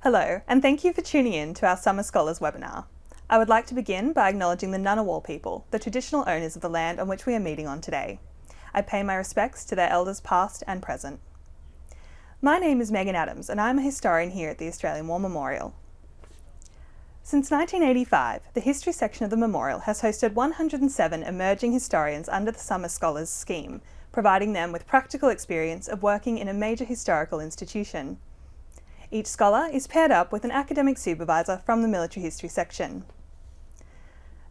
Hello, and thank you for tuning in to our Summer Scholars webinar. I would like to begin by acknowledging the Ngunnawal people, the traditional owners of the land on which we are meeting on today. I pay my respects to their elders past and present. My name is Megan Adams, and I'm a historian here at the Australian War Memorial. Since 1985, the history section of the Memorial has hosted 107 emerging historians under the Summer Scholars scheme, providing them with practical experience of working in a major historical institution. Each scholar is paired up with an academic supervisor from the military history section.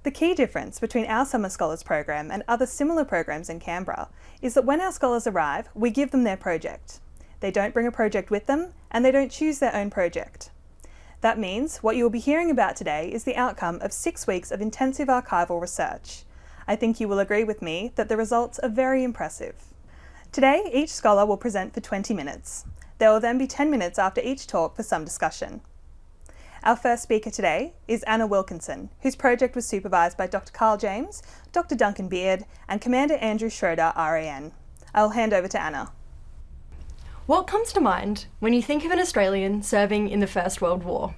The key difference between our Summer Scholars program and other similar programs in Canberra is that when our scholars arrive, we give them their project. They don't bring a project with them, and they don't choose their own project. That means what you will be hearing about today is the outcome of 6 weeks of intensive archival research. I think you will agree with me that the results are very impressive. Today, each scholar will present for 20 minutes. There will then be 10 minutes after each talk for some discussion. Our first speaker today is Anna Wilkinson, whose project was supervised by Dr. Carl James, Dr. Duncan Beard, and Commander Andrew Schroeder, RAN. I will hand over to Anna. What comes to mind when you think of an Australian serving in the First World War?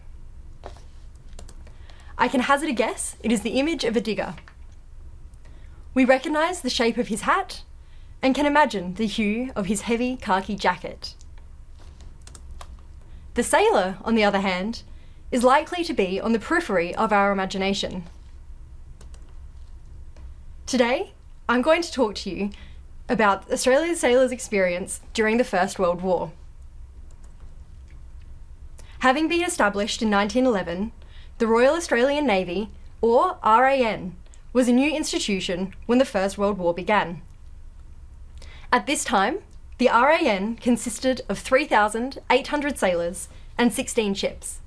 I can hazard a guess, it is the image of a digger. We recognise the shape of his hat and can imagine the hue of his heavy khaki jacket. The sailor, on the other hand, is likely to be on the periphery of our imagination. Today, I'm going to talk to you about Australia's sailors' experience during the First World War. Having been established in 1911, the Royal Australian Navy, or RAN, was a new institution when the First World War began. At this time, the RAN consisted of 3,800 sailors and 16 ships,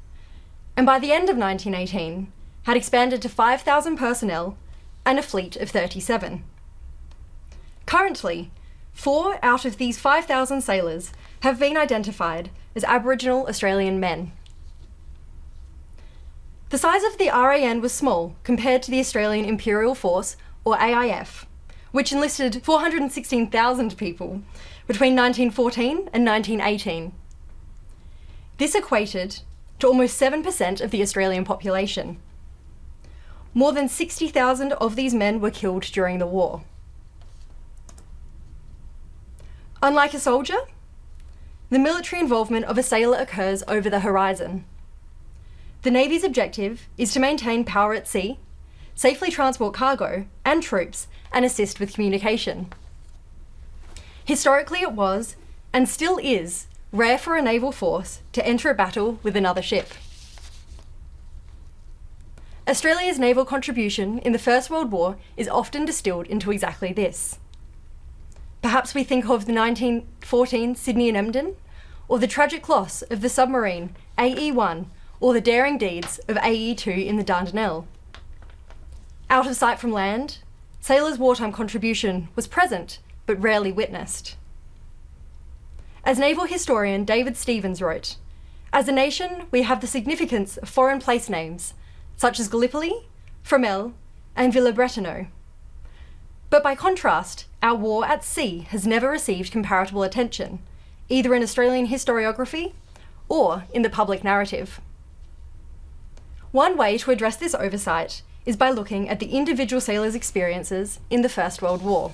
and by the end of 1918 had expanded to 5,000 personnel and a fleet of 37. Currently, 4 out of these 5,000 sailors have been identified as Aboriginal Australian men. The size of the RAN was small compared to the Australian Imperial Force, or AIF, which enlisted 416,000 people between 1914 and 1918. This equated to almost 7% of the Australian population. More than 60,000 of these men were killed during the war. Unlike a soldier, the military involvement of a sailor occurs over the horizon. The Navy's objective is to maintain power at sea, safely transport cargo and troops, and assist with communication. Historically, it was, and still is, rare for a naval force to enter a battle with another ship. Australia's naval contribution in the First World War is often distilled into exactly this. Perhaps we think of the 1914 Sydney and Emden, or the tragic loss of the submarine AE-1, or the daring deeds of AE-2 in the Dardanelles. Out of sight from land, sailors' wartime contribution was present, but rarely witnessed. As naval historian David Stevens wrote, "As a nation, we have the significance of foreign place names, such as Gallipoli, Fromelles, and Villa-Bretonneux. But by contrast, our war at sea has never received comparable attention, either in Australian historiography or in the public narrative." One way to address this oversight is by looking at the individual sailors' experiences in the First World War.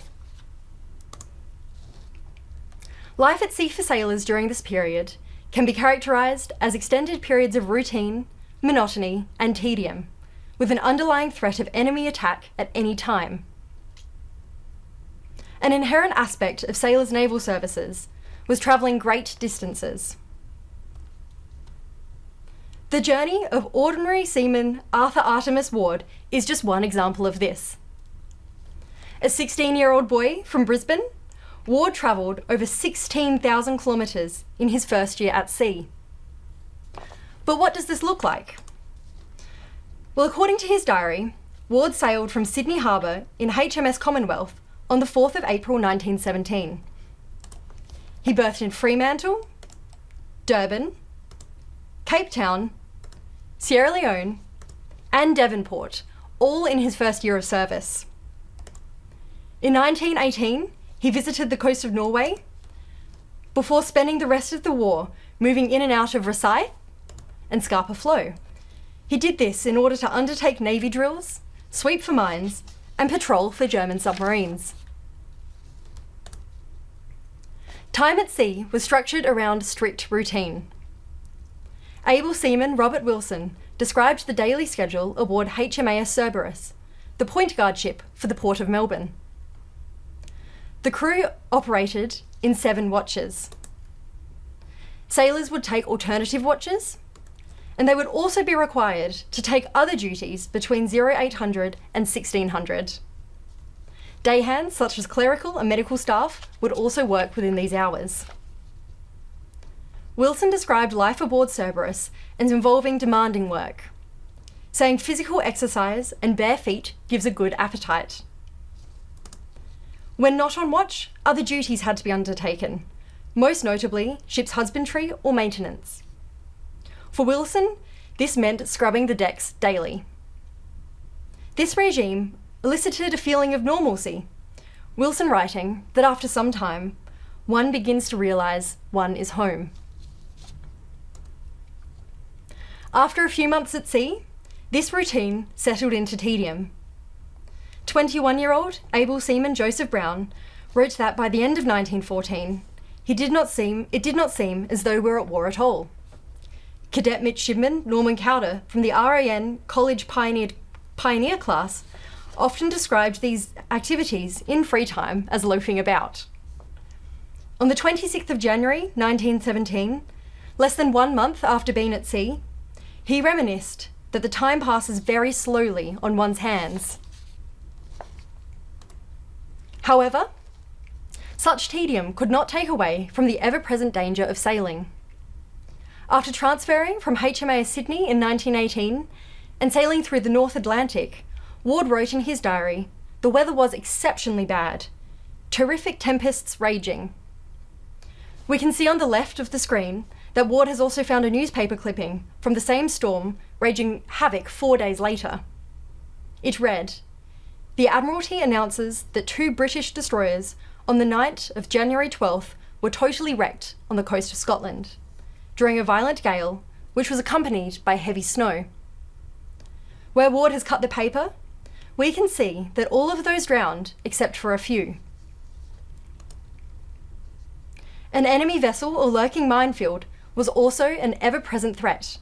Life at sea for sailors during this period can be characterised as extended periods of routine, monotony, and tedium, with an underlying threat of enemy attack at any time. An inherent aspect of sailors' naval services was travelling great distances. The journey of ordinary seaman Arthur Artemus Ward is just one example of this. A 16-year-old boy from Brisbane, Ward travelled over 16,000 kilometres in his first year at sea. But what does this look like? Well, according to his diary, Ward sailed from Sydney Harbour in HMS Commonwealth on the 4th of April 1917. He berthed in Fremantle, Durban, Cape Town, Sierra Leone, and Devonport, all in his first year of service. In 1918, he visited the coast of Norway before spending the rest of the war moving in and out of Rosyth, and Scapa Flow. He did this in order to undertake Navy drills, sweep for mines, and patrol for German submarines. Time at sea was structured around strict routine. Able seaman Robert Wilson described the daily schedule aboard HMAS Cerberus, the point guard ship for the Port of Melbourne. The crew operated in 7 watches. Sailors would take alternative watches, and they would also be required to take other duties between 0800 and 1600. Day hands, such as clerical and medical staff, would also work within these hours. Wilson described life aboard Cerberus as involving demanding work, saying physical exercise and bare feet gives a good appetite. When not on watch, other duties had to be undertaken, most notably ship's husbandry or maintenance. For Wilson, this meant scrubbing the decks daily. This regime elicited a feeling of normalcy, Wilson writing that after some time, one begins to realise one is home. After a few months at sea, this routine settled into tedium. 21-year-old able seaman Joseph Brown wrote that by the end of 1914, it did not seem as though we were at war at all. Cadet midshipman Norman Cowder from the RAN College Pioneer class often described these activities in free time as loafing about. On the 26th of January 1917, less than 1 month after being at sea, he reminisced that the time passes very slowly on one's hands. However, such tedium could not take away from the ever-present danger of sailing. After transferring from HMAS Sydney in 1918 and sailing through the North Atlantic, Ward wrote in his diary, "The weather was exceptionally bad. Terrific tempests raging." We can see on the left of the screen that Ward has also found a newspaper clipping from the same storm raging havoc 4 days later. It read, "The Admiralty announces that 2 British destroyers on the night of January 12th were totally wrecked on the coast of Scotland during a violent gale which was accompanied by heavy snow." Where Ward has cut the paper, we can see that all of those drowned except for a few. An enemy vessel or lurking minefield was also an ever-present threat.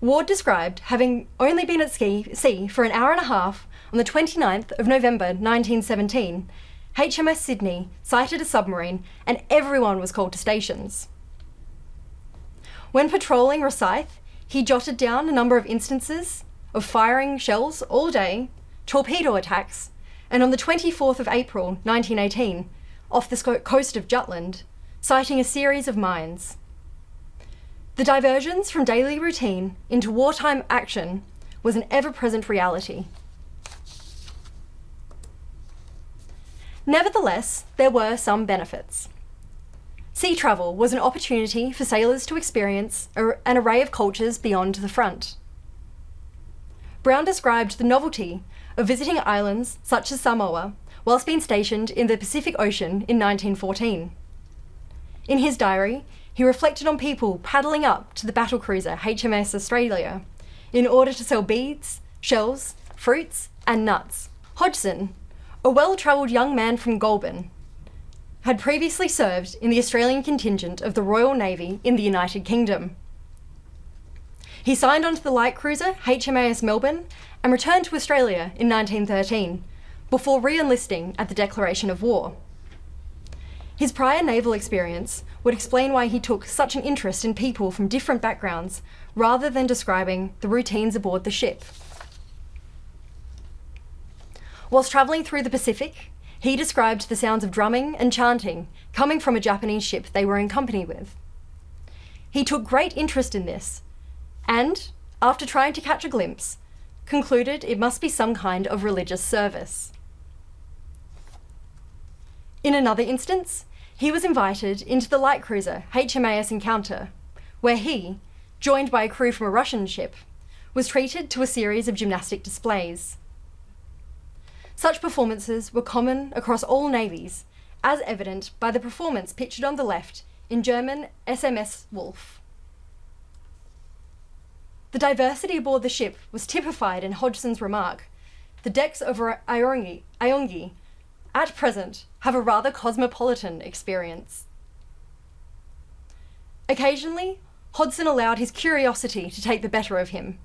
Ward described having only been at sea for an hour and a half on the 29th of November 1917, HMS Sydney sighted a submarine and everyone was called to stations. When patrolling Rosyth, he jotted down a number of instances of firing shells all day, torpedo attacks, and on the 24th of April 1918, off the coast of Jutland, citing a series of mines. The diversions from daily routine into wartime action was an ever-present reality. Nevertheless, there were some benefits. Sea travel was an opportunity for sailors to experience an array of cultures beyond the front. Brown described the novelty of visiting islands such as Samoa whilst being stationed in the Pacific Ocean in 1914. In his diary, he reflected on people paddling up to the battlecruiser HMS Australia in order to sell beads, shells, fruits, and nuts. Hodgson, a well-travelled young man from Goulburn, had previously served in the Australian contingent of the Royal Navy in the United Kingdom. He signed onto the light cruiser HMAS Melbourne and returned to Australia in 1913, before re-enlisting at the declaration of war. His prior naval experience would explain why he took such an interest in people from different backgrounds, rather than describing the routines aboard the ship. Whilst travelling through the Pacific, he described the sounds of drumming and chanting coming from a Japanese ship they were in company with. He took great interest in this, and, after trying to catch a glimpse, concluded it must be some kind of religious service. In another instance, he was invited into the light cruiser HMAS Encounter, where he, joined by a crew from a Russian ship, was treated to a series of gymnastic displays. Such performances were common across all navies, as evident by the performance pictured on the left in German SMS Wolf. The diversity aboard the ship was typified in Hodgson's remark, "The decks of Iongi, at present, have a rather cosmopolitan experience." Occasionally, Hodgson allowed his curiosity to take the better of him.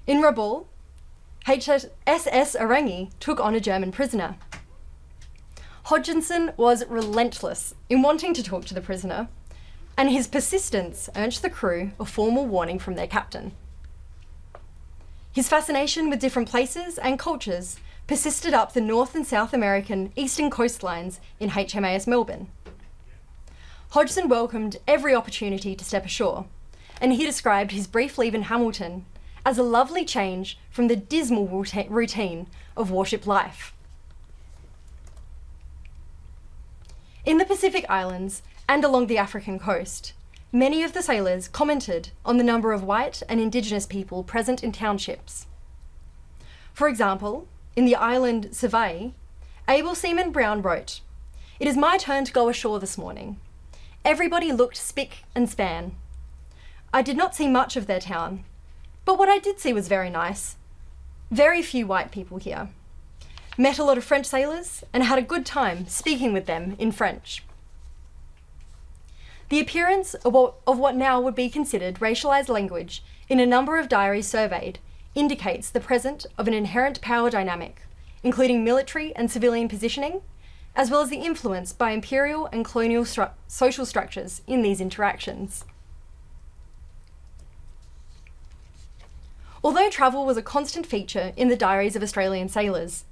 In Grumble, SS Orangi took on a German prisoner. Hodgson was relentless in wanting to talk to the prisoner, and his persistence earned the crew a formal warning from their captain. His fascination with different places and cultures persisted up the North and South American eastern coastlines in HMAS Melbourne. Hodgson welcomed every opportunity to step ashore, and he described his brief leave in Hamilton as a lovely change from the dismal routine of warship life. In the Pacific Islands and along the African coast, many of the sailors commented on the number of white and Indigenous people present in townships. For example, in the island Savaii, able seaman Brown wrote, "It is my turn to go ashore this morning. Everybody looked spick and span. I did not see much of their town, but what I did see was very nice. Very few white people here. Met a lot of French sailors and had a good time speaking with them in French." The appearance of what now would be considered racialised language in a number of diaries surveyed indicates the presence of an inherent power dynamic, including military and civilian positioning, as well as the influence by imperial and colonial social structures in these interactions. Although travel was a constant feature in the diaries of Australian sailors,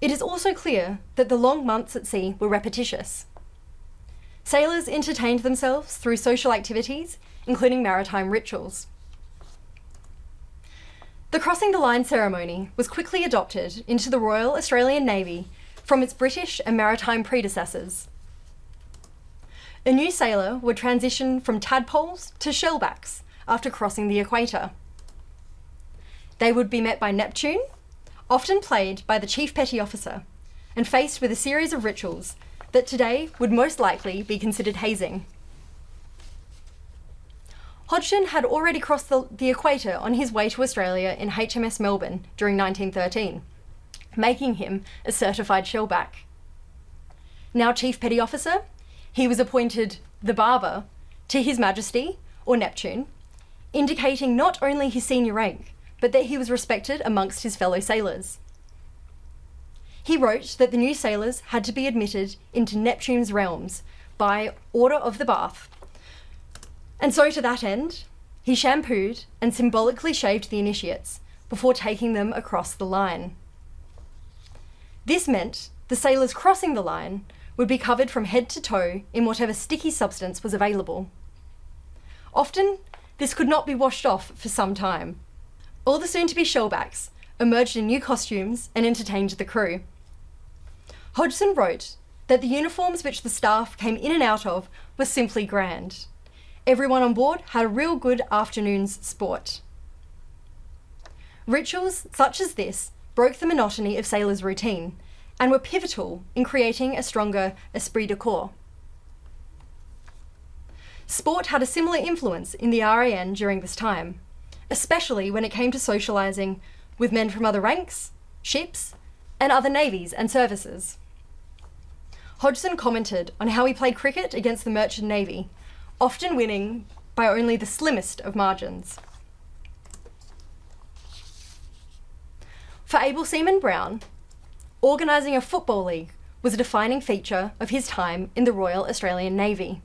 it is also clear that the long months at sea were repetitious. Sailors entertained themselves through social activities, including maritime rituals. The crossing the line ceremony was quickly adopted into the Royal Australian Navy from its British and maritime predecessors. A new sailor would transition from tadpoles to shellbacks after crossing the equator. They would be met by Neptune, often played by the Chief Petty Officer, and faced with a series of rituals that today would most likely be considered hazing. Hodgson had already crossed the equator on his way to Australia in HMS Melbourne during 1913, making him a certified shellback. Now Chief Petty Officer, he was appointed the Barber to His Majesty, or Neptune, indicating not only his senior rank, but that he was respected amongst his fellow sailors. He wrote that the new sailors had to be admitted into Neptune's realms by order of the Bath. And so to that end, he shampooed and symbolically shaved the initiates before taking them across the line. This meant the sailors crossing the line would be covered from head to toe in whatever sticky substance was available. Often, this could not be washed off for some time. All the soon-to-be shellbacks emerged in new costumes and entertained the crew. Hodgson wrote that the uniforms which the staff came in and out of were simply grand. Everyone on board had a real good afternoon's sport. Rituals such as this broke the monotony of sailors' routine and were pivotal in creating a stronger esprit de corps. Sport had a similar influence in the RAN during this time, especially when it came to socialising with men from other ranks, ships, and other navies and services. Hodgson commented on how he played cricket against the Merchant Navy, often winning by only the slimmest of margins. For able seaman Brown, organising a football league was a defining feature of his time in the Royal Australian Navy.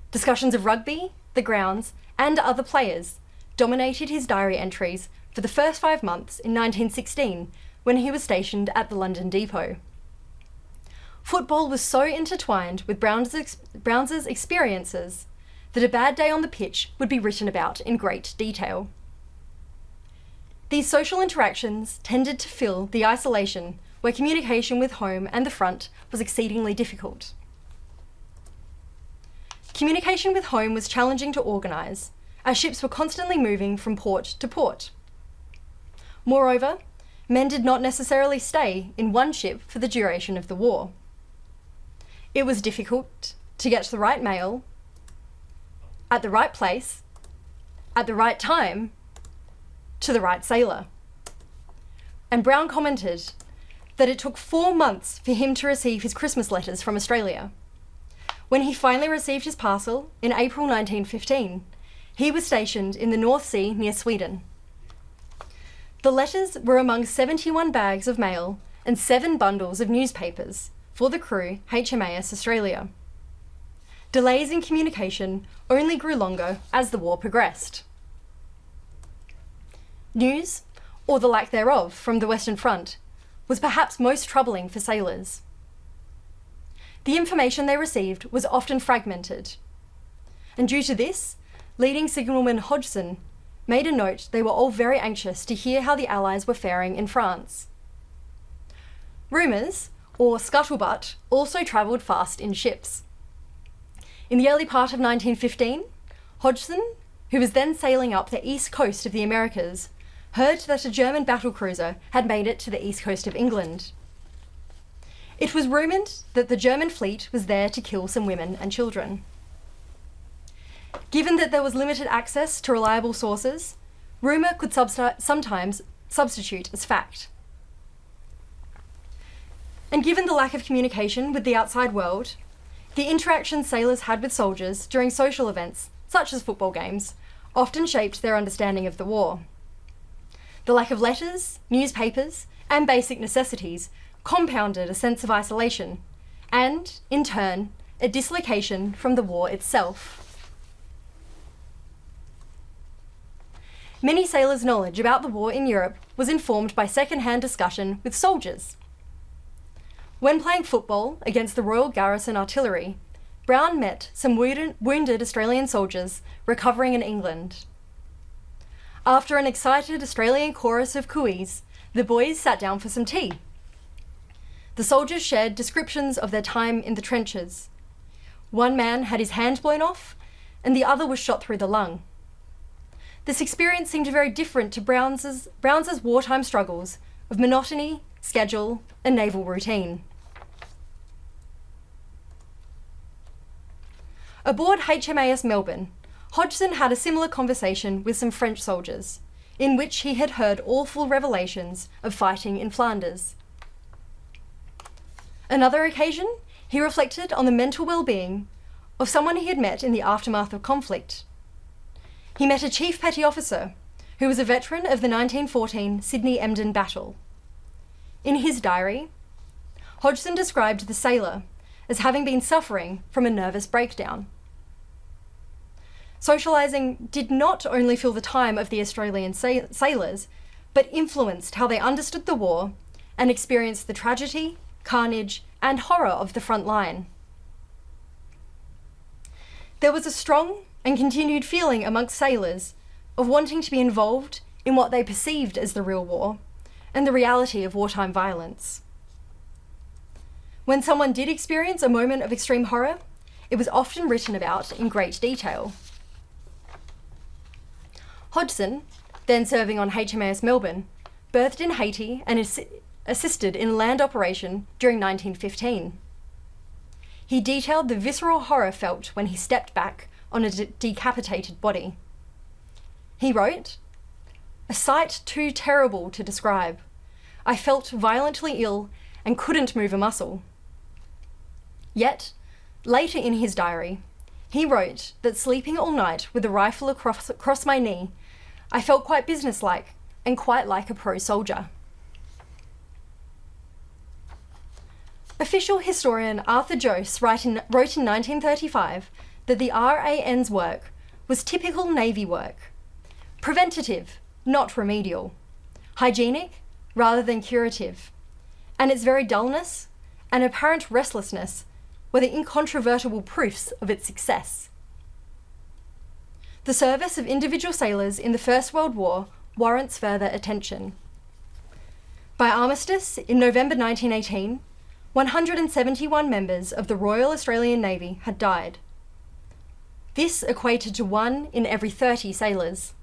Discussions of rugby, the grounds, and other players dominated his diary entries for the first 5 months in 1916 when he was stationed at the London Depot. Football was so intertwined with Brown's experiences that a bad day on the pitch would be written about in great detail. These social interactions tended to fill the isolation where communication with home and the front was exceedingly difficult. Communication with home was challenging to organise, as ships were constantly moving from port to port. Moreover, men did not necessarily stay in one ship for the duration of the war. It was difficult to get the right mail, at the right place, at the right time to the right sailor. And Brown commented that it took 4 months for him to receive his Christmas letters from Australia. When he finally received his parcel in April 1915, he was stationed in the North Sea near Sweden. The letters were among 71 bags of mail and 7 bundles of newspapers for the crew HMAS Australia. Delays in communication only grew longer as the war progressed. News, or the lack thereof, from the Western Front was perhaps most troubling for sailors. The information they received was often fragmented, and due to this, leading signalman Hodgson made a note they were all very anxious to hear how the Allies were faring in France. Rumours, or scuttlebutt, also travelled fast in ships. In the early part of 1915, Hodgson, who was then sailing up the east coast of the Americas, heard that a German battlecruiser had made it to the east coast of England. It was rumoured that the German fleet was there to kill some women and children. Given that there was limited access to reliable sources, rumour could sometimes substitute as fact. And given the lack of communication with the outside world, the interactions sailors had with soldiers during social events, such as football games, often shaped their understanding of the war. The lack of letters, newspapers, and basic necessities compounded a sense of isolation, and, in turn, a dislocation from the war itself. Many sailors' knowledge about the war in Europe was informed by second-hand discussion with soldiers. When playing football against the Royal Garrison Artillery, Brown met some wounded Australian soldiers recovering in England. After an excited Australian chorus of cooeys, the boys sat down for some tea. The soldiers shared descriptions of their time in the trenches. One man had his hand blown off, and the other was shot through the lung. This experience seemed very different to Brown's wartime struggles of monotony, schedule, and naval routine. Aboard HMAS Melbourne, Hodgson had a similar conversation with some French soldiers, in which he had heard awful revelations of fighting in Flanders. Another occasion, he reflected on the mental well-being of someone he had met in the aftermath of conflict. He met a chief petty officer who was a veteran of the 1914 Sydney-Emden battle. In his diary, Hodgson described the sailor as having been suffering from a nervous breakdown. Socialising did not only fill the time of the Australian sailors, but influenced how they understood the war and experienced the tragedy, carnage, and horror of the front line. There was a strong and continued feeling amongst sailors of wanting to be involved in what they perceived as the real war and the reality of wartime violence. When someone did experience a moment of extreme horror, it was often written about in great detail. Hodgson, then serving on HMAS Melbourne, berthed in Haiti and assisted in a land operation during 1915. He detailed the visceral horror felt when he stepped back on a decapitated body. He wrote, "A sight too terrible to describe. I felt violently ill and couldn't move a muscle." Yet, later in his diary, he wrote that sleeping all night with a rifle across my knee, I felt quite businesslike and quite like a pro-soldier. Official historian Arthur Jose wrote in 1935 that the RAN's work was typical Navy work, preventative, not remedial, hygienic rather than curative, and its very dullness and apparent restlessness were the incontrovertible proofs of its success. The service of individual sailors in the First World War warrants further attention. By armistice in November 1918, 171 members of the Royal Australian Navy had died. This equated to 1 in every 30 sailors.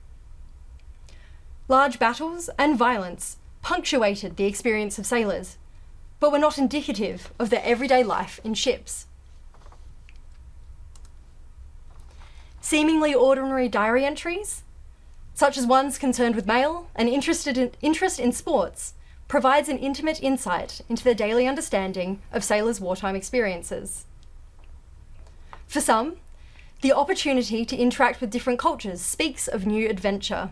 Large battles and violence punctuated the experience of sailors, but were not indicative of their everyday life in ships. Seemingly ordinary diary entries such as ones concerned with mail and interest in sports, provides an intimate insight into the daily understanding of sailors' wartime experiences. For some, the opportunity to interact with different cultures speaks of new adventure.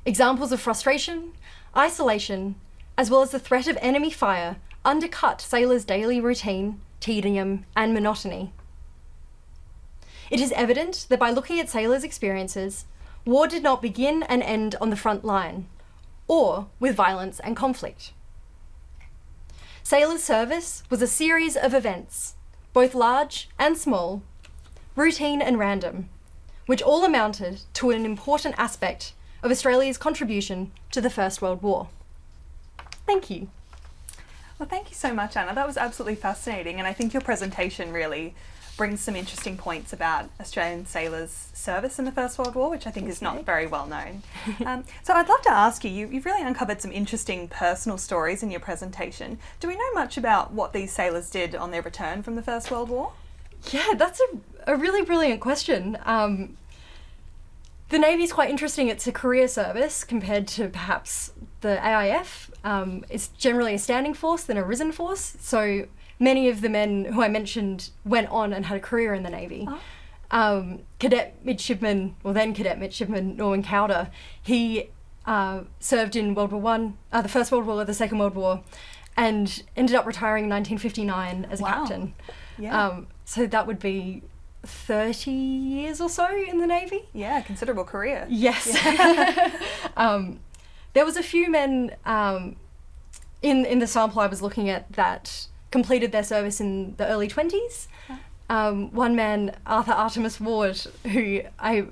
Examples of frustration, isolation, as well as the threat of enemy fire undercut sailors' daily routine, tedium, and monotony. It is evident that by looking at sailors' experiences, war did not begin and end on the front line, or with violence and conflict. Sailors' service was a series of events, both large and small, routine and random, which all amounted to an important aspect of Australia's contribution to the First World War. Thank you. Well, thank you so much, Anna. That was absolutely fascinating, and I think your presentation really brings some interesting points about Australian sailors' service in the First World War, which I think is not very well known. So I'd love to ask you, you've really uncovered some interesting personal stories in your presentation. Do we know much about what these sailors did on their return from the First World War? Yeah, that's a really brilliant question. The Navy's quite interesting. It's a career service compared to perhaps the AIF. It's generally a standing force than a risen force. So many of the men who I mentioned went on and had a career in the Navy. Oh. Cadet midshipman, or then cadet midshipman Norman Cowder, he served in World War One, the First World War, the Second World War, and ended up retiring in 1959 as a captain. Yeah. So that would be 30 years or so in the Navy. Yeah, considerable career. Yes. Yeah. There was a few men in the sample I was looking at that completed their service in the early 20s. One man, Arthur Artemis Ward, who I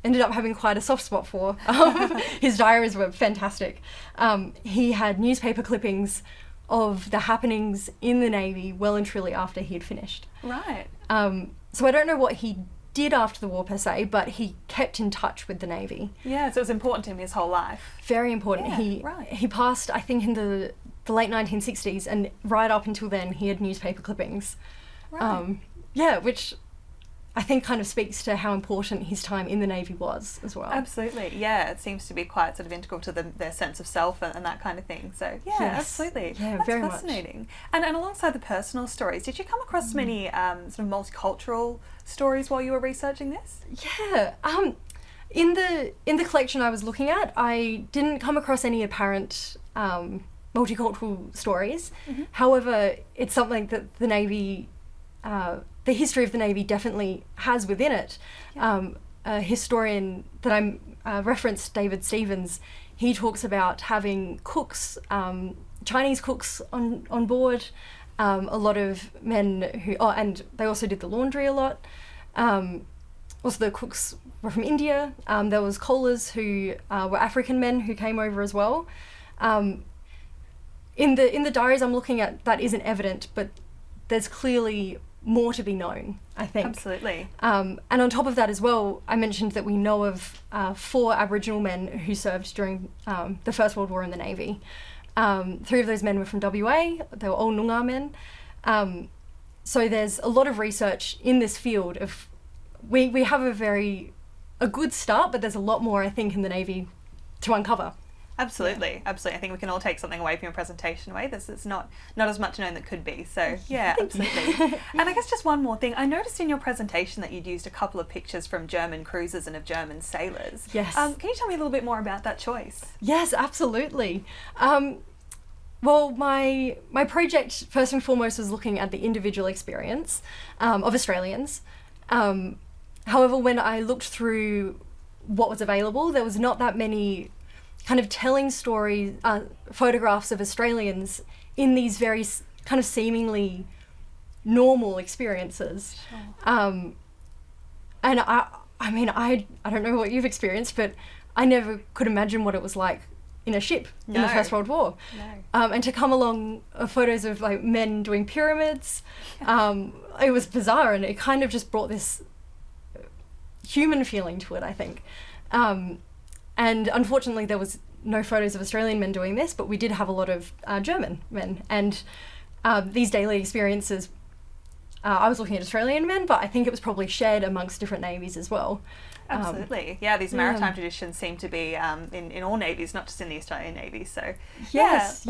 ended up having quite a soft spot for. His diaries were fantastic. He had newspaper clippings of the happenings in the Navy well and truly after he had finished. Right. So I don't know what he did after the war per se, but he kept in touch with the Navy. Yeah, so it was important to him his whole life. Very important. Yeah, He passed, I think, in the late 1960s, and right up until then he had newspaper clippings. Right. Which I think kind of speaks to how important his time in the Navy was as well. Absolutely, yeah. It seems to be quite sort of integral to their sense of self and that kind of thing. So, yeah, yes. Absolutely. Yeah, That's very fascinating. Much. And alongside the personal stories, did you come across many sort of multicultural stories while you were researching this? Yeah. In the collection I was looking at, I didn't come across any apparent multicultural stories. Mm-hmm. However, it's something that the Navy... the history of the Navy definitely has within it. Yeah. A historian that I referenced, David Stevens, he talks about having cooks, Chinese cooks on board, a lot of men who, and they also did the laundry a lot. Also the cooks were from India. There was coalers who were African men who came over as well. In the diaries I'm looking at, that isn't evident, but there's clearly more to be known, I think. Absolutely. And on top of that as well, I mentioned that we know of 4 Aboriginal men who served during the First World War in the Navy. 3 of those men were from WA, they were all Noongar men. So there's a lot of research in this field of, we have a good start, but there's a lot more, I think, in the Navy to uncover. Absolutely, absolutely. I think we can all take something away from your presentation away. It's not as much known that could be. So yeah, absolutely. And I guess just one more thing. I noticed in your presentation that you'd used a couple of pictures from German cruisers and of German sailors. Yes. Can you tell me a little bit more about that choice? Yes, absolutely. Well, my project first and foremost was looking at the individual experience of Australians. However, when I looked through what was available, there was not that many kind of telling stories, photographs of Australians in these very kind of seemingly normal experiences. Sure. And I mean, I don't know what you've experienced, but I never could imagine what it was like in a ship in the First World War. No. And to come along photos of like men doing pyramids, it was bizarre, and it kind of just brought this human feeling to it, I think. And unfortunately, there was no photos of Australian men doing this, but we did have a lot of German men. And these daily experiences, I was looking at Australian men, but I think it was probably shared amongst different navies as well. Absolutely. These maritime traditions seem to be in all navies, not just in the Australian Navy. So yes,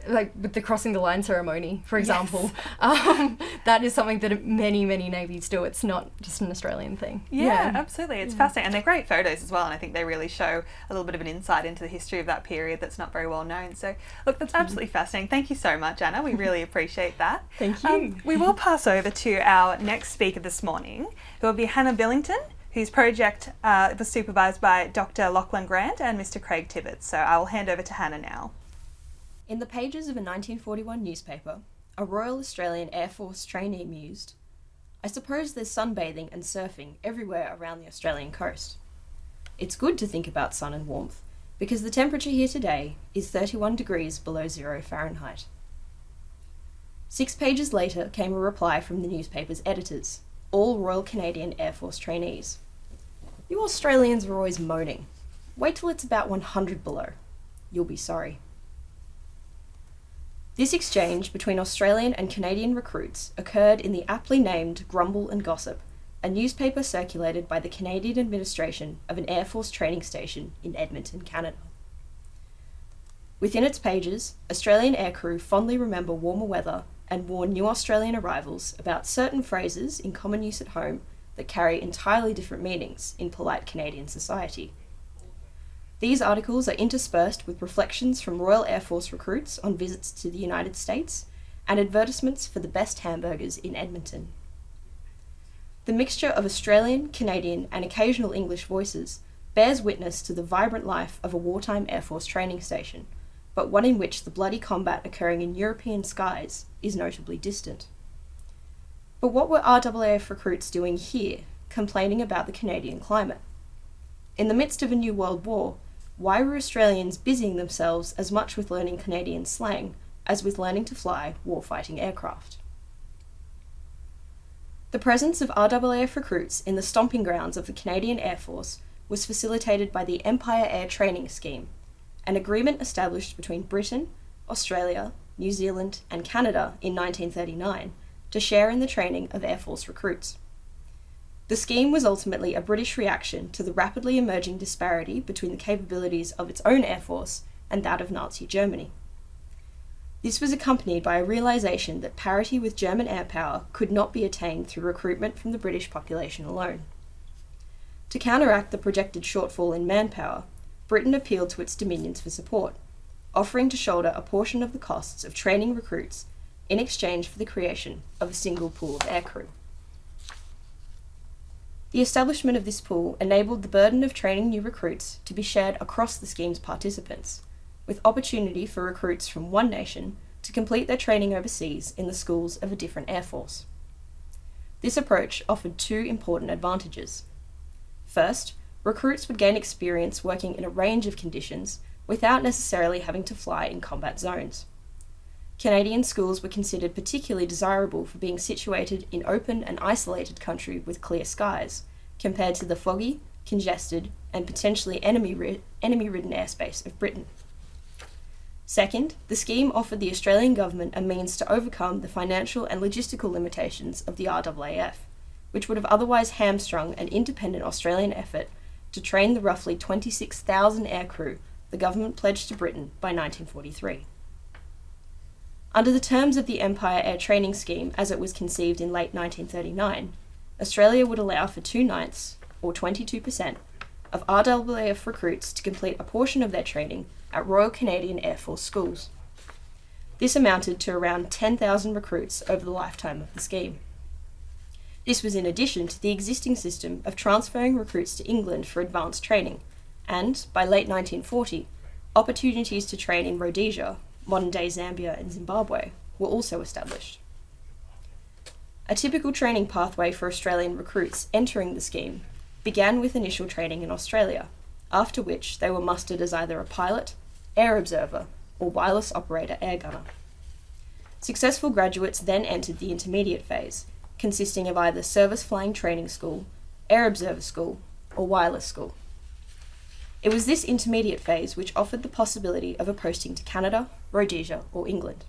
like with the crossing the line ceremony, for example. Yes. That is something that many navies do. It's not just an Australian thing. Yeah, absolutely. It's fascinating. And they're great photos as well, and I think they really show a little bit of an insight into the history of that period that's not very well known. So look, that's absolutely fascinating. Thank you so much, Anna. We really appreciate that. Thank you. We will pass over to our next speaker this morning, who will be Anna Billington, whose project was supervised by Dr. Lachlan Grant and Mr. Craig Tibbetts. So I will hand over to Hannah now. In the pages of a 1941 newspaper, a Royal Australian Air Force trainee mused, "I suppose there's sunbathing and surfing everywhere around the Australian coast. It's good to think about sun and warmth, because the temperature here today is 31 degrees below 0 Fahrenheit." 6 pages later came a reply from the newspaper's editors, all Royal Canadian Air Force trainees. "You Australians are always moaning. Wait till it's about 100 below. You'll be sorry." This exchange between Australian and Canadian recruits occurred in the aptly named Grumble and Gossip, a newspaper circulated by the Canadian administration of an Air Force training station in Edmonton, Canada. Within its pages, Australian aircrew fondly remember warmer weather and warn new Australian arrivals about certain phrases in common use at home that carry entirely different meanings in polite Canadian society. These articles are interspersed with reflections from Royal Air Force recruits on visits to the United States and advertisements for the best hamburgers in Edmonton. The mixture of Australian, Canadian, and occasional English voices bears witness to the vibrant life of a wartime Air Force training station, but one in which the bloody combat occurring in European skies is notably distant. But what were RAAF recruits doing here, complaining about the Canadian climate? In the midst of a new world war, why were Australians busying themselves as much with learning Canadian slang as with learning to fly warfighting aircraft? The presence of RAAF recruits in the stomping grounds of the Canadian Air Force was facilitated by the Empire Air Training Scheme, an agreement established between Britain, Australia, New Zealand, and Canada in 1939 to share in the training of Air Force recruits. The scheme was ultimately a British reaction to the rapidly emerging disparity between the capabilities of its own Air Force and that of Nazi Germany. This was accompanied by a realisation that parity with German air power could not be attained through recruitment from the British population alone. To counteract the projected shortfall in manpower, Britain appealed to its dominions for support, offering to shoulder a portion of the costs of training recruits in exchange for the creation of a single pool of aircrew. The establishment of this pool enabled the burden of training new recruits to be shared across the scheme's participants, with opportunity for recruits from one nation to complete their training overseas in the schools of a different air force. This approach offered 2 important advantages. First, recruits would gain experience working in a range of conditions without necessarily having to fly in combat zones. Canadian schools were considered particularly desirable for being situated in open and isolated country with clear skies, compared to the foggy, congested, and potentially enemy-ridden airspace of Britain. Second, the scheme offered the Australian government a means to overcome the financial and logistical limitations of the RAAF, which would have otherwise hamstrung an independent Australian effort to train the roughly 26,000 aircrew the government pledged to Britain by 1943. Under the terms of the Empire Air Training Scheme as it was conceived in late 1939, Australia would allow for 2/9, or 22%, of RAAF recruits to complete a portion of their training at Royal Canadian Air Force schools. This amounted to around 10,000 recruits over the lifetime of the scheme. This was in addition to the existing system of transferring recruits to England for advanced training, and, by late 1940, opportunities to train in Rhodesia, modern-day Zambia and Zimbabwe, were also established. A typical training pathway for Australian recruits entering the scheme began with initial training in Australia, after which they were mustered as either a pilot, air observer, or wireless operator air gunner. Successful graduates then entered the intermediate phase, consisting of either service flying training school, air observer school, or wireless school. It was this intermediate phase which offered the possibility of a posting to Canada, Rhodesia, or England.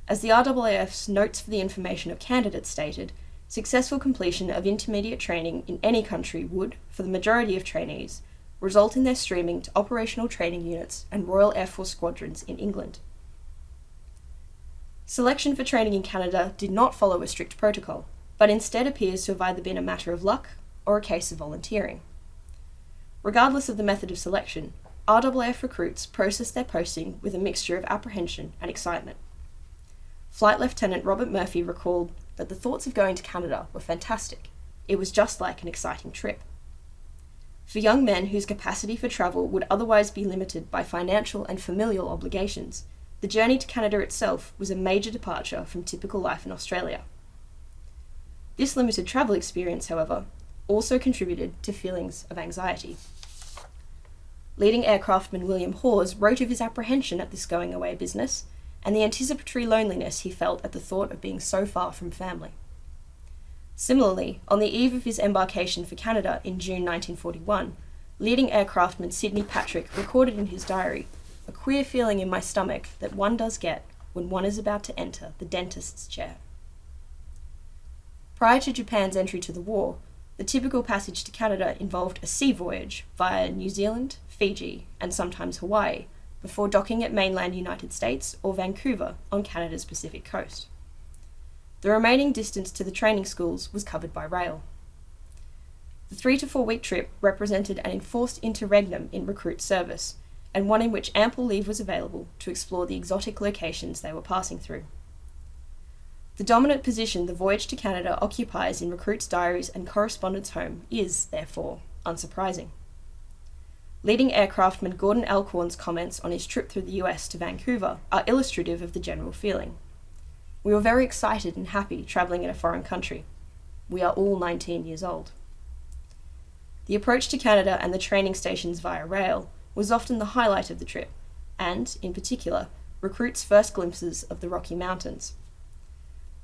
As the RAAF's Notes for the Information of Candidates stated, successful completion of intermediate training in any country would, for the majority of trainees, result in their streaming to operational training units and Royal Air Force squadrons in England. Selection for training in Canada did not follow a strict protocol, but instead appears to have either been a matter of luck or a case of volunteering. Regardless of the method of selection, RAAF recruits processed their posting with a mixture of apprehension and excitement. Flight Lieutenant Robert Murphy recalled that the thoughts of going to Canada were fantastic. It was just like an exciting trip. For young men whose capacity for travel would otherwise be limited by financial and familial obligations, the journey to Canada itself was a major departure from typical life in Australia. This limited travel experience, however, also contributed to feelings of anxiety. Leading aircraftman William Hawes wrote of his apprehension at this going-away business and the anticipatory loneliness he felt at the thought of being so far from family. Similarly, on the eve of his embarkation for Canada in June 1941, leading aircraftman Sidney Patrick recorded in his diary, "A queer feeling in my stomach that one does get when one is about to enter the dentist's chair." Prior to Japan's entry to the war, the typical passage to Canada involved a sea voyage via New Zealand, Fiji, and sometimes Hawaii, before docking at mainland United States or Vancouver on Canada's Pacific coast. The remaining distance to the training schools was covered by rail. The 3 to 4 week trip represented an enforced interregnum in recruit service, and one in which ample leave was available to explore the exotic locations they were passing through. The dominant position the voyage to Canada occupies in recruits' diaries and correspondence home is, therefore, unsurprising. Leading aircraftman Gordon Alcorn's comments on his trip through the US to Vancouver are illustrative of the general feeling. "We were very excited and happy travelling in a foreign country. We are all 19 years old." The approach to Canada and the training stations via rail was often the highlight of the trip, and, in particular, recruits' first glimpses of the Rocky Mountains.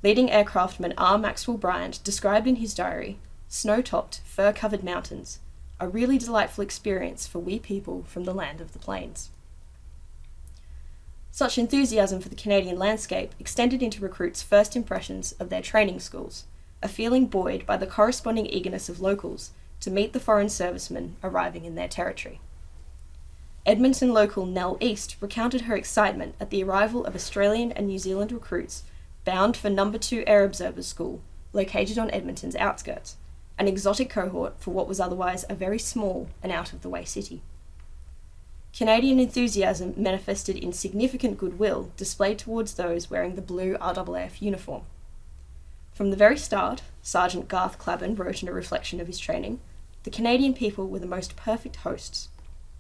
Leading aircraftman R. Maxwell Bryant described in his diary, "Snow-topped, fur-covered mountains, a really delightful experience for we people from the land of the plains." Such enthusiasm for the Canadian landscape extended into recruits' first impressions of their training schools, a feeling buoyed by the corresponding eagerness of locals to meet the foreign servicemen arriving in their territory. Edmonton local Nell East recounted her excitement at the arrival of Australian and New Zealand recruits bound for No. 2 Air Observers School, located on Edmonton's outskirts, an exotic cohort for what was otherwise a very small and out-of-the-way city. Canadian enthusiasm manifested in significant goodwill displayed towards those wearing the blue RAAF uniform. From the very start, Sergeant Garth Clabban wrote in a reflection of his training, "The Canadian people were the most perfect hosts.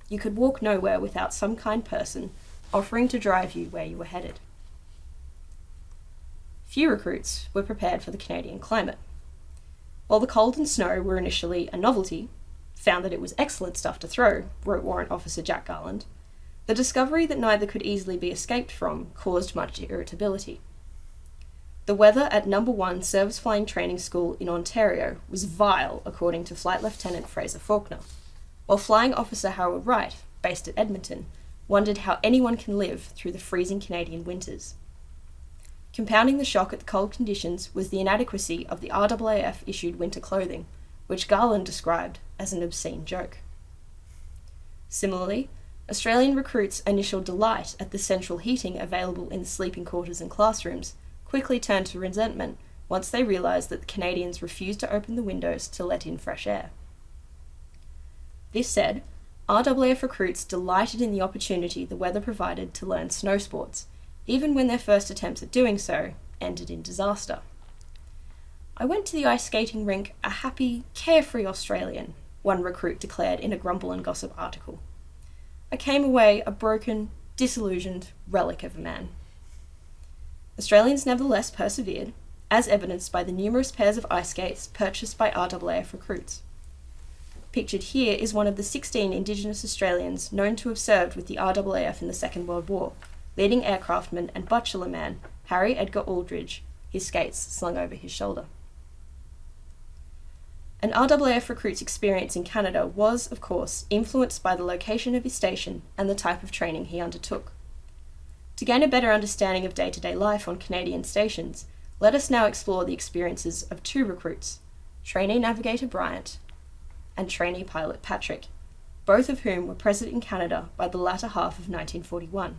You could walk nowhere without some kind person offering to drive you where you were headed." Few recruits were prepared for the Canadian climate. While the cold and snow were initially a novelty, "found that it was excellent stuff to throw," wrote Warrant Officer Jack Garland, the discovery that neither could easily be escaped from caused much irritability. The weather at No. 1 Service Flying Training School in Ontario was vile, according to Flight Lieutenant Fraser Faulkner, while Flying Officer Howard Wright, based at Edmonton, wondered how anyone can live through the freezing Canadian winters. Compounding the shock at the cold conditions was the inadequacy of the RAAF-issued winter clothing, which Garland described as an obscene joke. Similarly, Australian recruits' initial delight at the central heating available in the sleeping quarters and classrooms quickly turned to resentment once they realised that the Canadians refused to open the windows to let in fresh air. This said, RAAF recruits delighted in the opportunity the weather provided to learn snow sports, even when their first attempts at doing so ended in disaster. "I went to the ice skating rink a happy, carefree Australian," one recruit declared in a Grumble and Gossip article. "I came away a broken, disillusioned relic of a man." Australians nevertheless persevered, as evidenced by the numerous pairs of ice skates purchased by RAAF recruits. Pictured here is one of the 16 Indigenous Australians known to have served with the RAAF in the Second World War, leading aircraftman and butcherman Harry Edgar Aldridge, his skates slung over his shoulder. An RAAF recruit's experience in Canada was, of course, influenced by the location of his station and the type of training he undertook. To gain a better understanding of day-to-day life on Canadian stations, let us now explore the experiences of two recruits, trainee navigator Bryant and trainee pilot Patrick, both of whom were present in Canada by the latter half of 1941.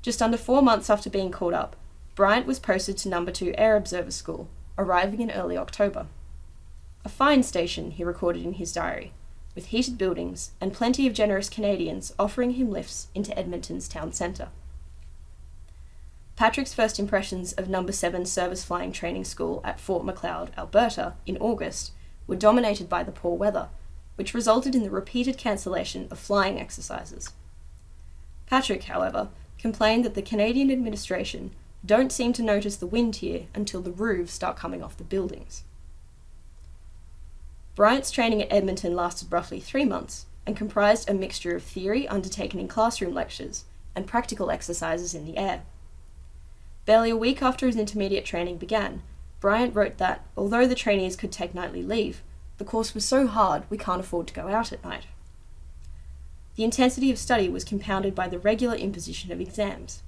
Just under 4 months after being called up, Bryant was posted to No. 2 Air Observer School, arriving in early October. A fine station, he recorded in his diary, with heated buildings and plenty of generous Canadians offering him lifts into Edmonton's town centre. Patrick's first impressions of No. 7 Service Flying Training School at Fort Macleod, Alberta, in August, were dominated by the poor weather, which resulted in the repeated cancellation of flying exercises. Patrick, however, complained that the Canadian administration don't seem to notice the wind here until the roofs start coming off the buildings. Bryant's training at Edmonton lasted roughly 3 months and comprised a mixture of theory undertaken in classroom lectures and practical exercises in the air. Barely a week after his intermediate training began, Bryant wrote that, although the trainees could take nightly leave, the course was so hard we can't afford to go out at night. The intensity of study was compounded by the regular imposition of exams.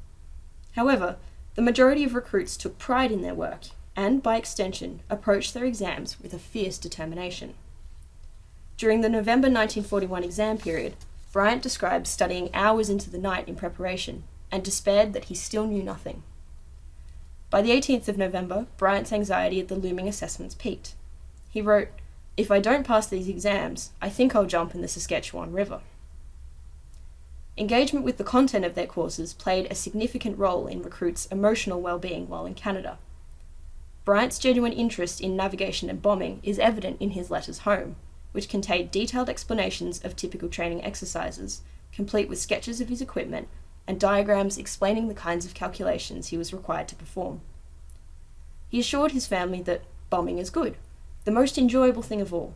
However, the majority of recruits took pride in their work and, by extension, approached their exams with a fierce determination. During the November 1941 exam period, Bryant described studying hours into the night in preparation and despaired that he still knew nothing. By the 18th of November, Bryant's anxiety at the looming assessments peaked. He wrote, "If I don't pass these exams, I think I'll jump in the Saskatchewan River." Engagement with the content of their courses played a significant role in recruits' emotional well-being while in Canada. Bryant's genuine interest in navigation and bombing is evident in his letters home, which contained detailed explanations of typical training exercises, complete with sketches of his equipment and diagrams explaining the kinds of calculations he was required to perform. He assured his family that bombing is good, the most enjoyable thing of all.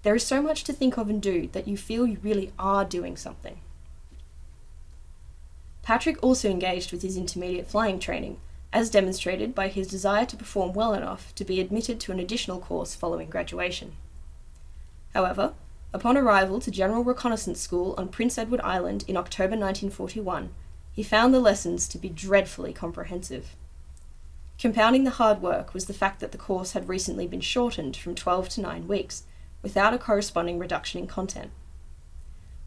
There is so much to think of and do that you feel you really are doing something. Patrick also engaged with his intermediate flying training, as demonstrated by his desire to perform well enough to be admitted to an additional course following graduation. However, upon arrival to General Reconnaissance School on Prince Edward Island in October 1941, he found the lessons to be dreadfully comprehensive. Compounding the hard work was the fact that the course had recently been shortened from 12 to 9 weeks, without a corresponding reduction in content.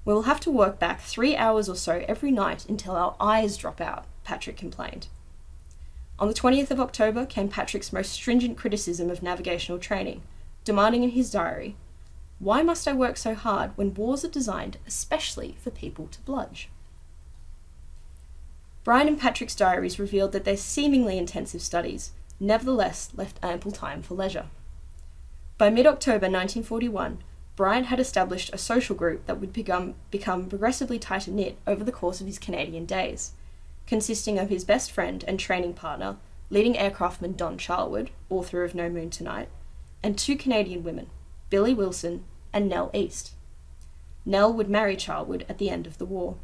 "We will have to work back 3 hours or so every night until our eyes drop out," Patrick complained. On the 20th of October came Patrick's most stringent criticism of navigational training, demanding in his diary, "Why must I work so hard when wars are designed especially for people to bludge?" Brian and Patrick's diaries revealed that their seemingly intensive studies nevertheless left ample time for leisure. By mid-October 1941, Bryant had established a social group that would become progressively tighter-knit over the course of his Canadian days, consisting of his best friend and training partner, leading aircraftman Don Charlwood, author of No Moon Tonight, and 2 Canadian women, Billy Wilson and Nell East. Nell would marry Charlwood at the end of the war.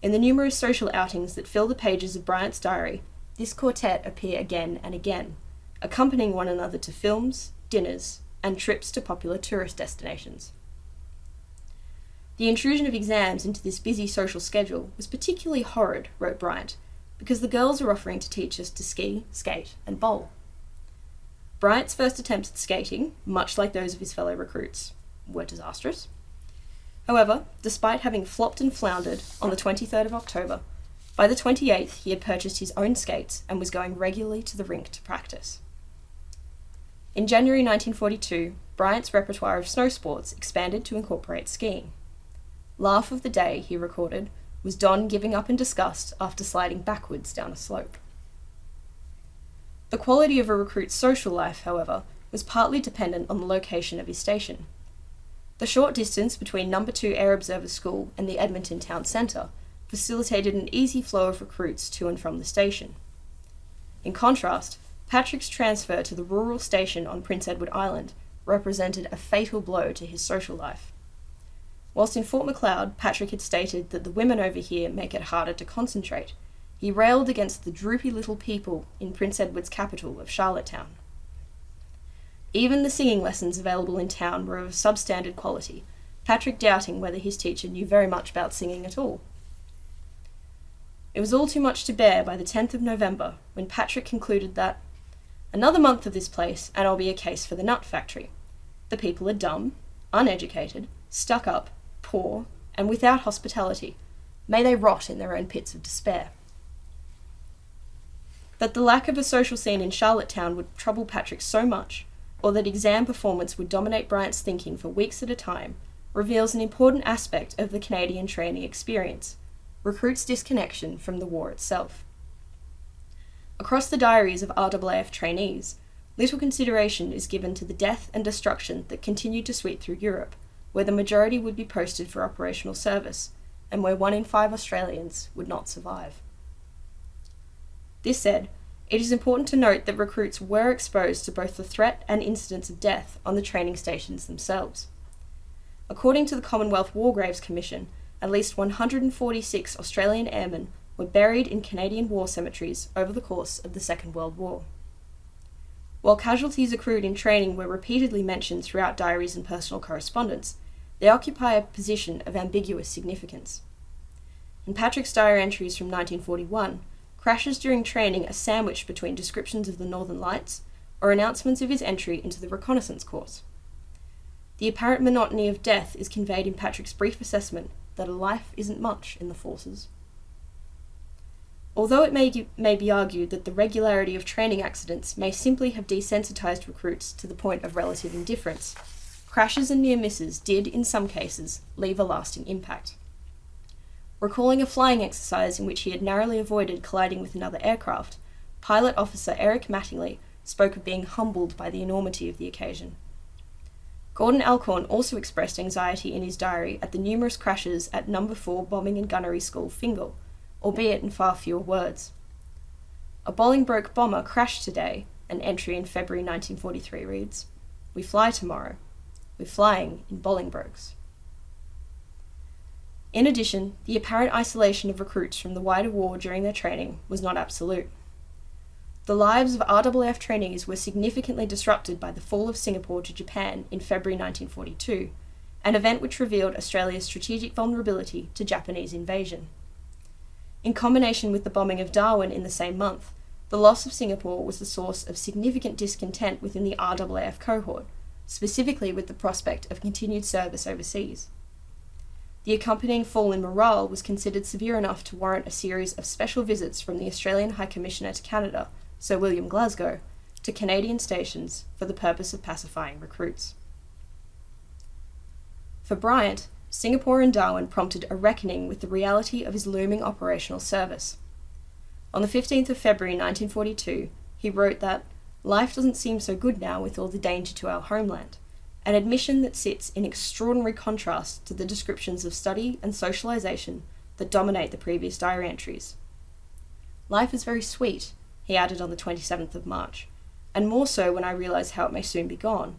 In the numerous social outings that fill the pages of Bryant's diary, this quartet appear again and again, accompanying one another to films, dinners, and trips to popular tourist destinations. The intrusion of exams into this busy social schedule was particularly horrid, wrote Bryant, because the girls were offering to teach us to ski, skate, and bowl. Bryant's first attempts at skating, much like those of his fellow recruits, were disastrous. However, despite having flopped and floundered on the 23rd of October, by the 28th he had purchased his own skates and was going regularly to the rink to practice. In January 1942, Bryant's repertoire of snow sports expanded to incorporate skiing. "Laugh of the day," he recorded, was Don giving up in disgust after sliding backwards down a slope. The quality of a recruit's social life, however, was partly dependent on the location of his station. The short distance between No. 2 Air Observer School and the Edmonton town centre facilitated an easy flow of recruits to and from the station. In contrast, Patrick's transfer to the rural station on Prince Edward Island represented a fatal blow to his social life. Whilst in Fort Macleod, Patrick had stated that the women over here make it harder to concentrate, he railed against the droopy little people in Prince Edward's capital of Charlottetown. Even the singing lessons available in town were of substandard quality, Patrick doubting whether his teacher knew very much about singing at all. It was all too much to bear by the 10th of November, when Patrick concluded that, "Another month of this place, and I'll be a case for the nut factory. The people are dumb, uneducated, stuck up, poor, and without hospitality. May they rot in their own pits of despair." That the lack of a social scene in Charlottetown would trouble Patrick so much, or that exam performance would dominate Bryant's thinking for weeks at a time, reveals an important aspect of the Canadian trainee experience: recruits' disconnection from the war itself. Across the diaries of RAAF trainees, little consideration is given to the death and destruction that continued to sweep through Europe, where the majority would be posted for operational service, and where 1 in 5 Australians would not survive. This said, it is important to note that recruits were exposed to both the threat and incidents of death on the training stations themselves. According to the Commonwealth War Graves Commission, at least 146 Australian airmen were buried in Canadian war cemeteries over the course of the Second World War. While casualties accrued in training were repeatedly mentioned throughout diaries and personal correspondence, they occupy a position of ambiguous significance. In Patrick's diary entries from 1941, crashes during training are sandwiched between descriptions of the Northern Lights or announcements of his entry into the reconnaissance corps. The apparent monotony of death is conveyed in Patrick's brief assessment that a life isn't much in the forces. Although it may be argued that the regularity of training accidents may simply have desensitised recruits to the point of relative indifference, crashes and near misses did, in some cases, leave a lasting impact. Recalling a flying exercise in which he had narrowly avoided colliding with another aircraft, pilot officer Eric Mattingly spoke of being humbled by the enormity of the occasion. Gordon Alcorn also expressed anxiety in his diary at the numerous crashes at No. 4 Bombing and Gunnery School, Fingal, albeit in far fewer words. "A Bolingbroke bomber crashed today," an entry in February 1943 reads. "We fly tomorrow. We're flying in Bolingbroke's." In addition, the apparent isolation of recruits from the wider war during their training was not absolute. The lives of RAAF trainees were significantly disrupted by the fall of Singapore to Japan in February 1942, an event which revealed Australia's strategic vulnerability to Japanese invasion. In combination with the bombing of Darwin in the same month, the loss of Singapore was the source of significant discontent within the RAAF cohort, specifically with the prospect of continued service overseas. The accompanying fall in morale was considered severe enough to warrant a series of special visits from the Australian High Commissioner to Canada, Sir William Glasgow, to Canadian stations for the purpose of pacifying recruits. For Bryant, Singapore and Darwin prompted a reckoning with the reality of his looming operational service. On the 15th of February 1942, he wrote that "life doesn't seem so good now with all the danger to our homeland," an admission that sits in extraordinary contrast to the descriptions of study and socialisation that dominate the previous diary entries. "Life is very sweet," he added on the 27th of March, "and more so when I realise how it may soon be gone.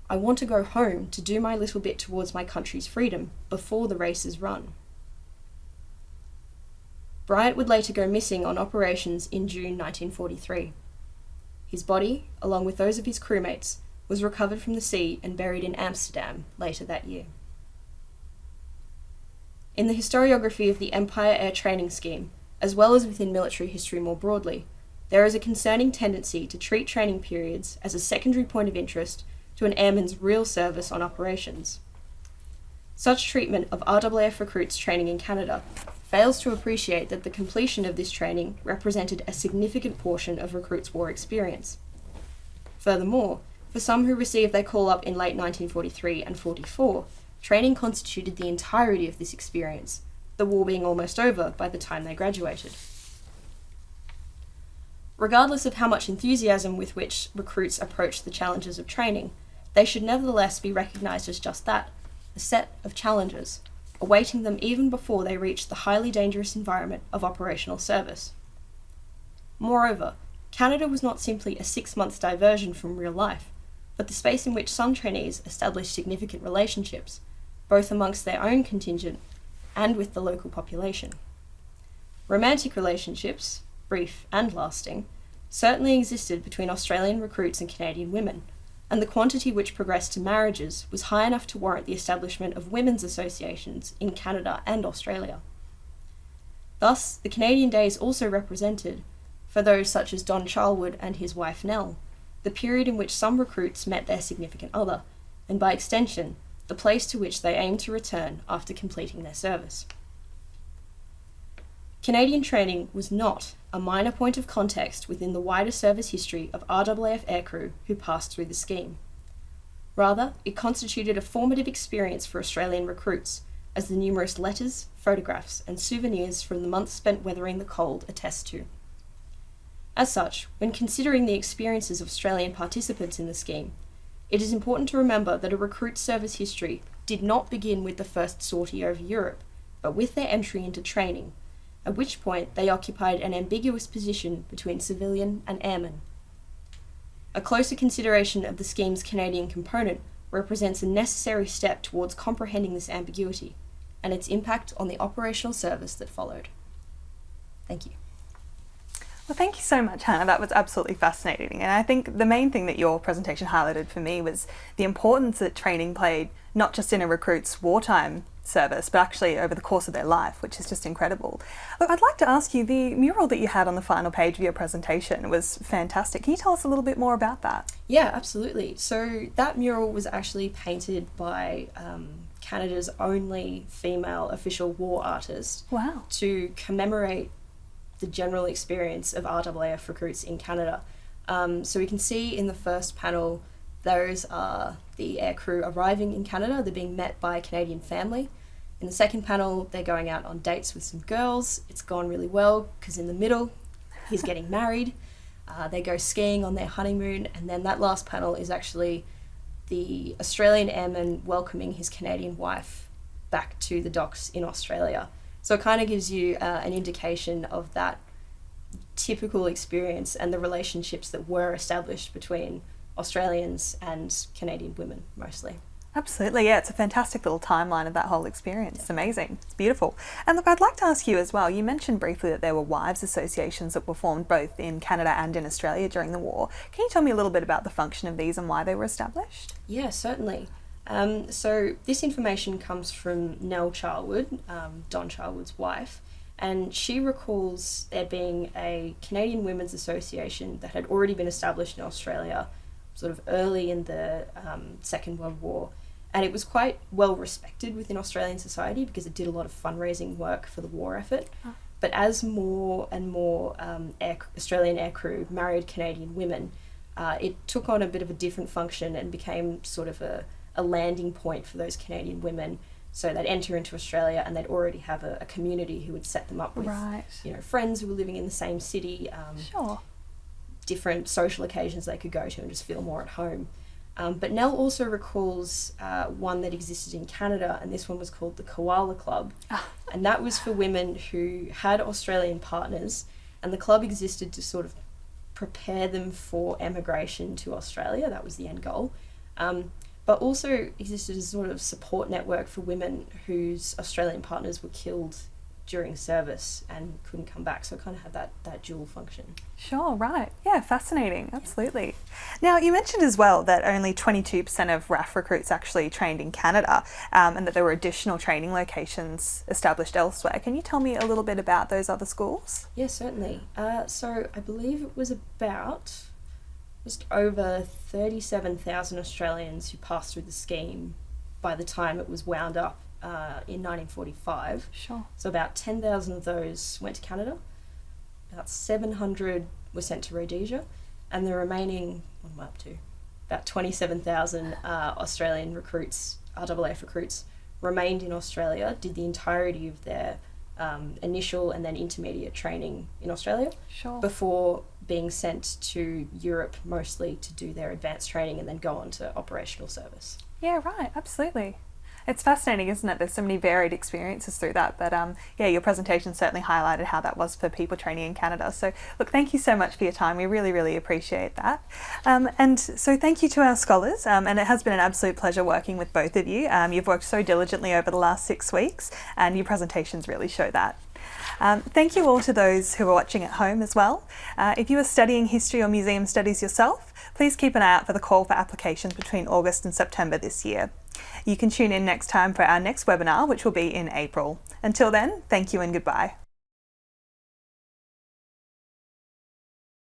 I want to go home to do my little bit towards my country's freedom before the race is run." Bryant would later go missing on operations in June 1943. His body, along with those of his crewmates, was recovered from the sea and buried in Amsterdam later that year. In the historiography of the Empire Air Training Scheme, as well as within military history more broadly, there is a concerning tendency to treat training periods as a secondary point of interest to an airman's real service on operations. Such treatment of RAAF recruits training in Canada fails to appreciate that the completion of this training represented a significant portion of recruits' war experience. Furthermore, for some who received their call-up in late 1943 and 44, training constituted the entirety of this experience, the war being almost over by the time they graduated. Regardless of how much enthusiasm with which recruits approach the challenges of training, they should nevertheless be recognised as just that, a set of challenges, awaiting them even before they reach the highly dangerous environment of operational service. Moreover, Canada was not simply a 6-month diversion from real life, but the space in which some trainees established significant relationships, both amongst their own contingent and with the local population. Romantic relationships, brief and lasting, certainly existed between Australian recruits and Canadian women, and the quantity which progressed to marriages was high enough to warrant the establishment of women's associations in Canada and Australia. Thus, the Canadian Day is also represented, for those such as Don Charlwood and his wife Nell, the period in which some recruits met their significant other, and by extension, the place to which they aim to return after completing their service. Canadian training was not a minor point of context within the wider service history of RAAF aircrew who passed through the scheme. Rather, it constituted a formative experience for Australian recruits, as the numerous letters, photographs, and souvenirs from the months spent weathering the cold attest to. As such, when considering the experiences of Australian participants in the scheme, it is important to remember that a recruit's service history did not begin with the first sortie over Europe, but with their entry into training, at which point they occupied an ambiguous position between civilian and airman. A closer consideration of the scheme's Canadian component represents a necessary step towards comprehending this ambiguity and its impact on the operational service that followed. Thank you. Well, thank you so much, Hannah. That was absolutely fascinating. And I think the main thing that your presentation highlighted for me was the importance that training played, not just in a recruit's wartime service, but actually over the course of their life, which is just incredible. Look, I'd like to ask you, the mural that you had on the final page of your presentation was fantastic. Can you tell us a little bit more about that? Yeah, absolutely. So that mural was actually painted by Canada's only female official war artist. Wow. To commemorate the general experience of RAAF recruits in Canada. So we can see in the first panel, those are the aircrew arriving in Canada. They're being met by a Canadian family. In the second panel, they're going out on dates with some girls. It's gone really well because in the middle, he's getting married. They go skiing on their honeymoon. And then that last panel is actually the Australian airman welcoming his Canadian wife back to the docks in Australia. So it kind of gives you an indication of that typical experience and the relationships that were established between Australians and Canadian women, mostly. Absolutely, yeah, it's a fantastic little timeline of that whole experience. It's amazing, it's beautiful. And look, I'd like to ask you as well, you mentioned briefly that there were wives' associations that were formed both in Canada and in Australia during the war. Can you tell me a little bit about the function of these and why they were established? Yeah, certainly. So this information comes from Nell Charlwood, Don Charlwood's wife, and she recalls there being a Canadian Women's Association that had already been established in Australia sort of early in the Second World War, and it was quite well respected within Australian society because it did a lot of fundraising work for the war effort. Oh. But as more and more Australian aircrew married Canadian women, it took on a bit of a different function and became sort of a landing point for those Canadian women. So they'd enter into Australia and they'd already have a community who would set them up with, friends who were living in the same city, different social occasions they could go to and just feel more at home. But Nell also recalls one that existed in Canada, and this one was called the Koala Club. And that was for women who had Australian partners, and the club existed to sort of prepare them for emigration to Australia. That was the end goal. But also existed as a sort of support network for women whose Australian partners were killed during service and couldn't come back. So it kind of had that dual function. Sure, right. Yeah, fascinating. Absolutely. Now, you mentioned as well that only 22% of RAF recruits actually trained in Canada, and that there were additional training locations established elsewhere. Can you tell me a little bit about those other schools? Yeah, certainly. So I believe it was about just over 37,000 Australians who passed through the scheme by the time it was wound up in 1945. Sure. So about 10,000 of those went to Canada, about 700 were sent to Rhodesia, and the remaining, what am I up to? About 27,000 Australian recruits, RAAF recruits, remained in Australia, did the entirety of their initial and then intermediate training in Australia. Sure. Before being sent to Europe mostly to do their advanced training and then go on to operational service. Yeah, right, absolutely. It's fascinating, isn't it? There's so many varied experiences through that, but your presentation certainly highlighted how that was for people training in Canada. So look, thank you so much for your time. We really, really appreciate that. And so thank you to our scholars, and it has been an absolute pleasure working with both of you. You've worked so diligently over the last 6 weeks, and your presentations really show that. Thank you all to those who are watching at home as well. If you are studying history or museum studies yourself, please keep an eye out for the call for applications between August and September this year. You can tune in next time for our next webinar, which will be in April. Until then, thank you and goodbye.